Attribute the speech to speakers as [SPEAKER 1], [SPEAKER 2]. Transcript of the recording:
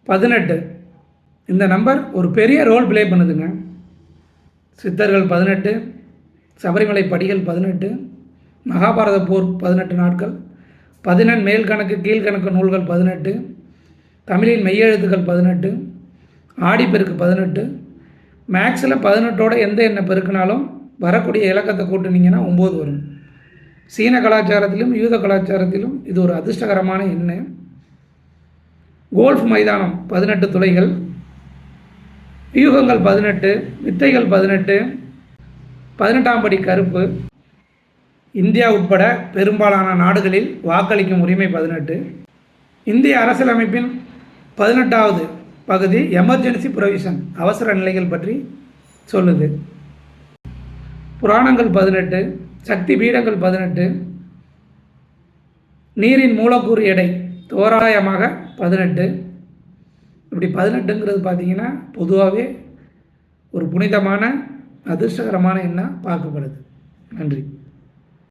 [SPEAKER 1] 18. இந்த நம்பர் ஒரு பெரிய ரோல் ப்ளே பண்ணுதுங்க. சித்தர்கள் 18, சபரிமலை படிகள் 18, மகாபாரத போர் 18 நாட்கள், 11 மேல்கணக்கு கீழ்கணக்கு நூல்கள் 18, தமிழின் மெய்யெழுத்துக்கள் 18, ஆடிப்பெருக்கு 18. மேக்ஸில் 18ஓட எந்த எண்ணை பெருக்கினாலும் வரக்கூடிய இலக்கத்தை கூட்டினீங்கன்னா 9 வரும். சீன கலாச்சாரத்திலும் யூத கலாச்சாரத்திலும் இது ஒரு அதிர்ஷ்டகரமான எண்ணு. கோல்ஃப் மைதானம் 18 துளைகள், வியூகங்கள் 18, வித்தைகள் 18, 18ஆம் படி கருப்பு. இந்தியா உட்பட பெரும்பாலான நாடுகளில் வாக்களிக்கும் உரிமை 18. இந்திய அரசியலமைப்பின் 18வது பகுதி எமர்ஜென்சி ப்ரொவிஷன், அவசர நிலைகள் பற்றி சொல்லுது. புராணங்கள் 18, சக்தி பீடங்கள் 18, நீரின் மூலக்கூறு எடை தோராயமாக 18. இப்படி 18ங்கிறது பார்த்திங்கன்னா பொதுவாகவே ஒரு புனிதமான அதிர்ஷ்டகரமான எண்ணாக பார்க்கப்படுது. நன்றி.